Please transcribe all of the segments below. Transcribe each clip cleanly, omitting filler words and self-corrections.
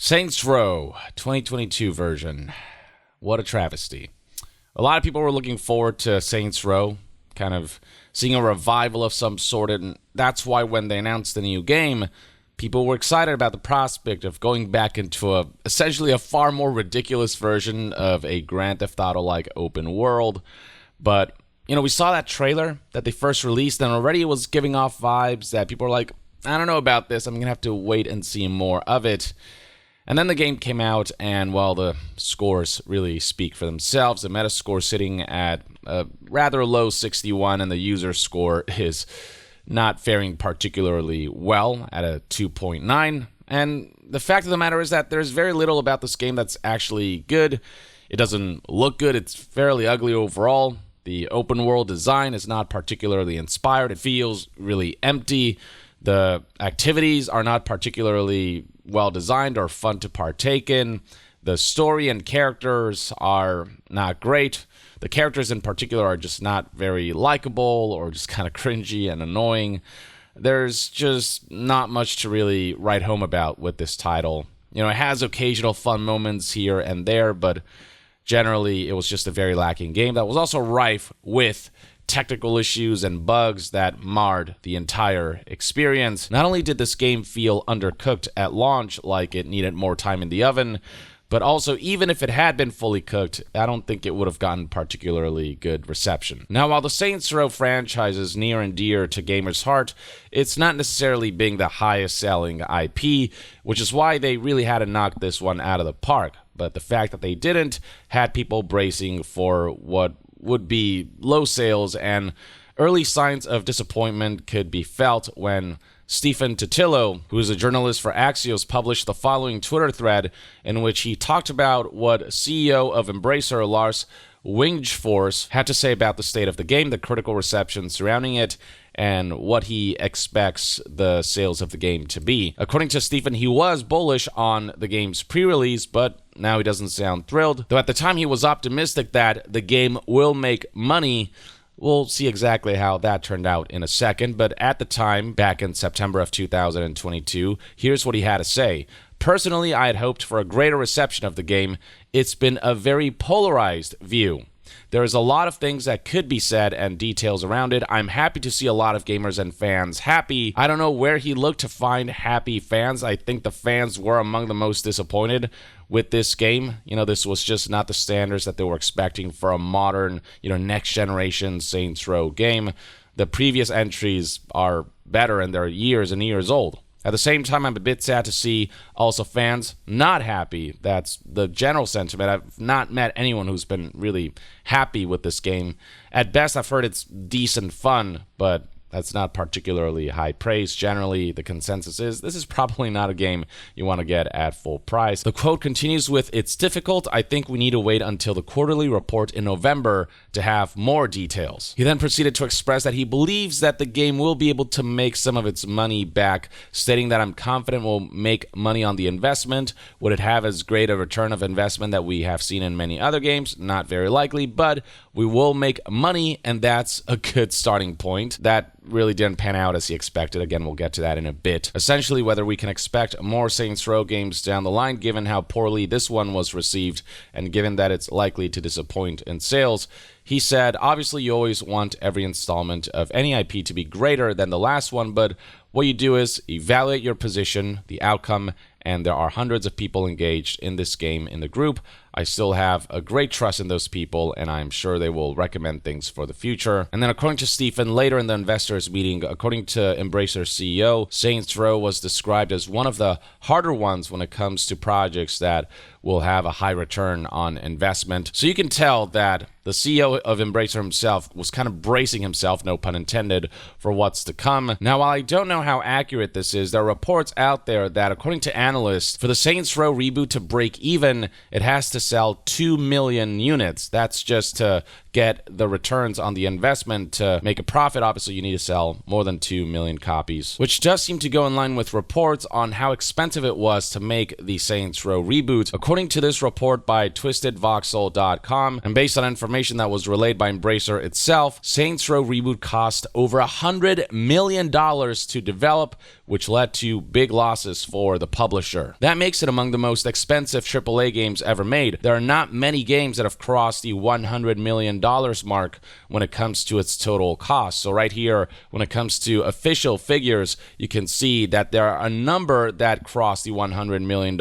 Saints Row 2022 version. What a travesty. A lot of people were looking forward to Saints Row, kind of seeing a revival of some sort, and that's why when they announced the new game, people were excited about the prospect of going back into essentially a far more ridiculous version of a Grand Theft Auto-like open world. But, we saw that trailer that they first released, and already it was giving off vibes that people were like, I don't know about this, I'm going to have to wait and see more of it. And then the game came out, and, well, the scores really speak for themselves. The Metascore sitting at a rather low 61, and the user score is not faring particularly well at a 2.9. And the fact of the matter is that there's very little about this game that's actually good. It doesn't look good. It's fairly ugly overall. The open world design is not particularly inspired. It feels really empty. The activities are not particularly well designed or fun to partake in. The story and characters are not great. The characters in particular are just not very likable or just kind of cringy and annoying. There's just not much to really write home about with this title. It has occasional fun moments here and there, but generally it was just a very lacking game that was also rife with technical issues and bugs that marred the entire experience. Not only did this game feel undercooked at launch, like it needed more time in the oven, but also, even if it had been fully cooked, I don't think it would have gotten particularly good reception. Now, while the Saints Row franchise is near and dear to gamers' heart, it's not necessarily being the highest selling IP, which is why they really had to knock this one out of the park. But the fact that they didn't had people bracing for what would be low sales, and early signs of disappointment could be felt when Stephen Totilo, who is a journalist for Axios, published the following Twitter thread in which he talked about what CEO of Embracer Lars Wingefors had to say about the state of the game, the critical reception surrounding it, and what he expects the sales of the game to be. According to Stephen, he was bullish on the game's pre-release, but now he doesn't sound thrilled. Though at the time he was optimistic that the game will make money. We'll see exactly how that turned out in a second, but at the time, back in September of 2022, here's what he had to say. Personally, I had hoped for a greater reception of the game. It's been a very polarized view. There is a lot of things that could be said and details around it. I'm happy to see a lot of gamers and fans happy. I don't know where he looked to find happy fans. I think the fans were among the most disappointed with this game. This was just not the standards that they were expecting for a modern, next generation Saints Row game. The previous entries are better and they're years and years old. At the same time, I'm a bit sad to see also fans not happy. That's the general sentiment. I've not met anyone who's been really happy with this game. At best, I've heard it's decent fun, but that's not particularly high praise. Generally, the consensus is this is probably not a game you want to get at full price. The quote continues with, "It's difficult. I think we need to wait until the quarterly report in November to have more details." He then proceeded to express that he believes that the game will be able to make some of its money back, stating that I'm confident we'll make money on the investment. Would it have as great a return of investment that we have seen in many other games? Not very likely, but we will make money, and that's a good starting point. That really didn't pan out as he expected. Again, we'll get to that in a bit. Essentially, whether we can expect more Saints Row games down the line, given how poorly this one was received, and given that it's likely to disappoint in sales. He said, obviously, you always want every installment of any IP to be greater than the last one, but what you do is evaluate your position, the outcome, and there are hundreds of people engaged in this game in the group. I still have a great trust in those people, and I'm sure they will recommend things for the future. And then according to Stephen, later in the investors meeting, according to Embracer CEO, Saints Row was described as one of the harder ones when it comes to projects that will have a high return on investment. So you can tell that the CEO of Embracer himself was kind of bracing himself, no pun intended, for what's to come. Now, while I don't know how accurate this is, there are reports out there that, according to analysts, for the Saints Row reboot to break even, it has to sell 2 million units. That's just to get the returns on the investment to make a profit, obviously you need to sell more than 2 million copies, which does seem to go in line with reports on how expensive it was to make the Saints Row reboot. According to this report by twistedvoxel.com, and based on information that was relayed by Embracer itself, Saints Row reboot cost over $100 million to develop, which led to big losses for the publisher. That makes it among the most expensive AAA games ever made. There are not many games that have crossed the $100 million mark when it comes to its total cost. So right here, when it comes to official figures, you can see that there are a number that cross the $100 million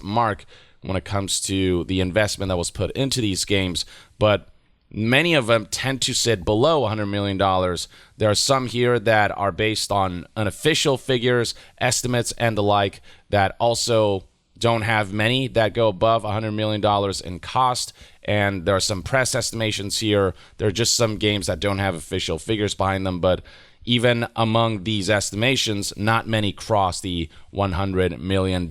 mark when it comes to the investment that was put into these games, but many of them tend to sit below $100 million. There are some here that are based on unofficial figures, estimates, and the like that also don't have many that go above $100 million in cost. And there are some press estimations here. There are just some games that don't have official figures behind them, but even among these estimations, not many cross the $100 million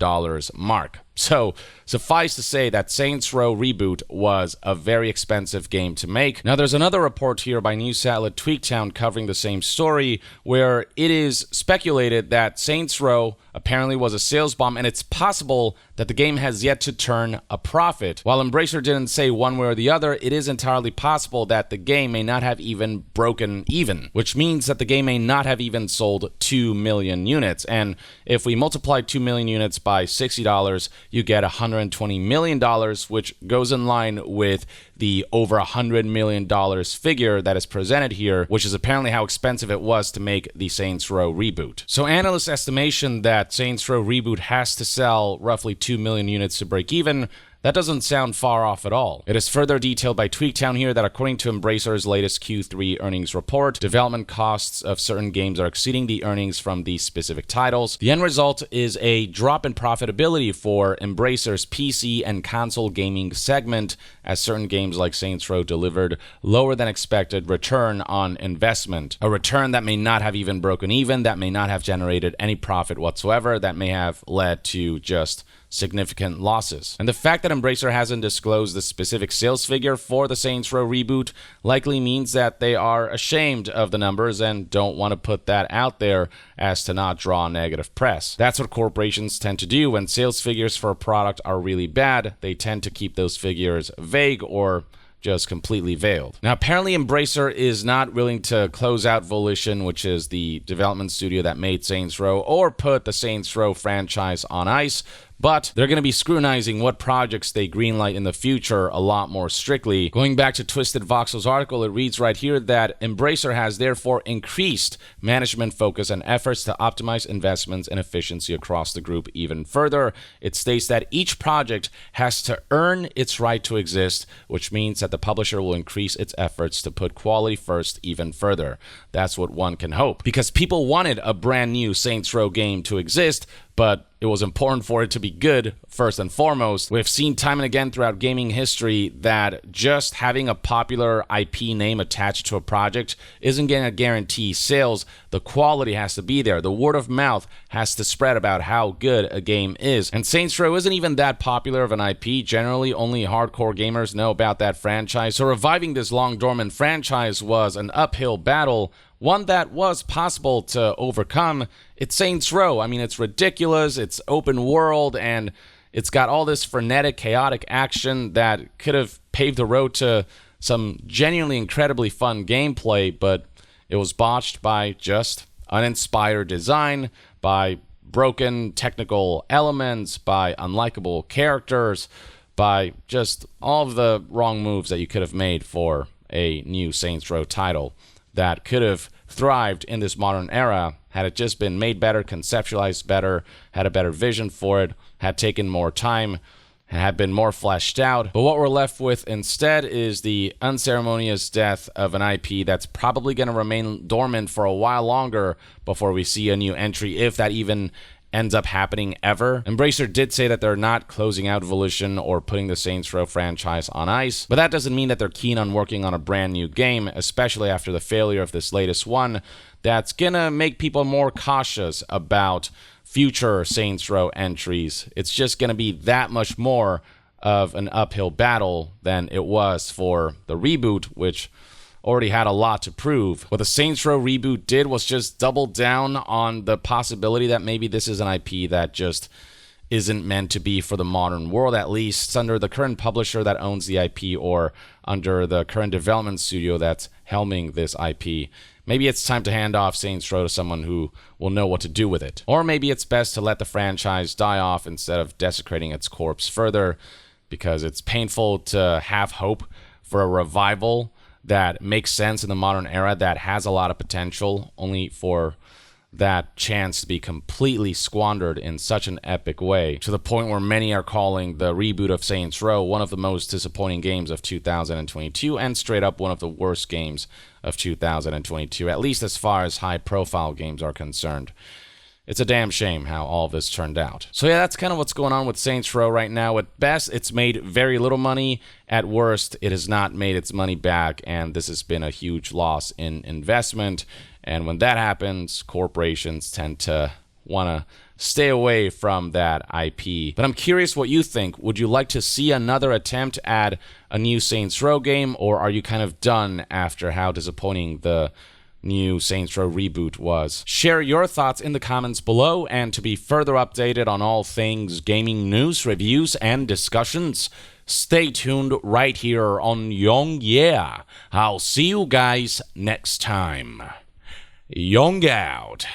mark. So, suffice to say that Saints Row Reboot was a very expensive game to make. Now, there's another report here by news outlet Tweaktown covering the same story, where it is speculated that Saints Row apparently was a sales bomb, and it's possible that the game has yet to turn a profit. While Embracer didn't say one way or the other, it is entirely possible that the game may not have even broken even, which means that the game may not have even sold 2 million units. And if we multiply 2 million units by $60, you get $120 million, which goes in line with the over $100 million figure that is presented here, which is apparently how expensive it was to make the Saints Row reboot. So analysts' estimation that Saints Row Reboot has to sell roughly 2 million units to break even, that doesn't sound far off at all. It is further detailed by Tweaktown here that according to Embracer's latest Q3 earnings report, development costs of certain games are exceeding the earnings from these specific titles. The end result is a drop in profitability for Embracer's PC and console gaming segment, as certain games like Saints Row delivered lower than expected return on investment. A return that may not have even broken even, that may not have generated any profit whatsoever, that may have led to just significant losses. And the fact that Embracer hasn't disclosed the specific sales figure for the Saints Row reboot likely means that they are ashamed of the numbers and don't want to put that out there as to not draw negative press. That's what corporations tend to do when sales figures for a product are really bad. They tend to keep those figures vague or just completely veiled. Now, apparently Embracer is not willing to close out Volition, which is the development studio that made Saints Row, or put the Saints Row franchise on ice, but they're going to be scrutinizing what projects they greenlight in the future a lot more strictly. Going back to Twisted Voxel's article, it reads right here that Embracer has therefore increased management focus and efforts to optimize investments and efficiency across the group even further. It states that each project has to earn its right to exist, which means that the publisher will increase its efforts to put quality first even further. That's what one can hope, because people wanted a brand new Saints Row game to exist, but it was important for it to be good first and foremost. We've seen time and again throughout gaming history that just having a popular IP name attached to a project isn't going to guarantee sales. The quality has to be there. The word of mouth has to spread about how good a game is. And Saints Row isn't even that popular of an IP. Generally, only hardcore gamers know about that franchise. So reviving this long dormant franchise was an uphill battle, one that was possible to overcome. It's Saints Row. I mean, it's ridiculous, it's open world, and it's got all this frenetic, chaotic action that could have paved the road to some genuinely incredibly fun gameplay, but it was botched by just uninspired design, by broken technical elements, by unlikable characters, by just all of the wrong moves that you could have made for a new Saints Row title that could have thrived in this modern era had it just been made better, conceptualized better, had a better vision for it, had taken more time, had been more fleshed out. But what we're left with instead is the unceremonious death of an IP that's probably going to remain dormant for a while longer before we see a new entry, if that even ends up happening ever. Embracer did say that they're not closing out Volition or putting the Saints Row franchise on ice, but that doesn't mean that they're keen on working on a brand new game, especially after the failure of this latest one. That's gonna make people more cautious about future Saints Row entries. It's just gonna be that much more of an uphill battle than it was for the reboot, which already had a lot to prove. What the Saints Row reboot did was just double down on the possibility that maybe this is an IP that just isn't meant to be for the modern world, at least under the current publisher that owns the IP or under the current development studio that's helming this IP. Maybe it's time to hand off Saints Row to someone who will know what to do with it. Or maybe it's best to let the franchise die off instead of desecrating its corpse further, because it's painful to have hope for a revival that makes sense in the modern era, that has a lot of potential, only for that chance to be completely squandered in such an epic way, to the point where many are calling the reboot of Saints Row one of the most disappointing games of 2022 and straight up one of the worst games of 2022, at least as far as high-profile games are concerned. It's a damn shame how all of this turned out. So yeah, that's kind of what's going on with Saints Row right now. At best, it's made very little money. At worst, it has not made its money back, and this has been a huge loss in investment. And when that happens, corporations tend to want to stay away from that IP. But I'm curious what you think. Would you like to see another attempt at a new Saints Row game, or are you kind of done after how disappointing the new Saints Row reboot was? Share your thoughts in the comments below, and to be further updated on all things gaming news, reviews, and discussions, stay tuned right here on Young Yeah. I'll see you guys next time. Young out.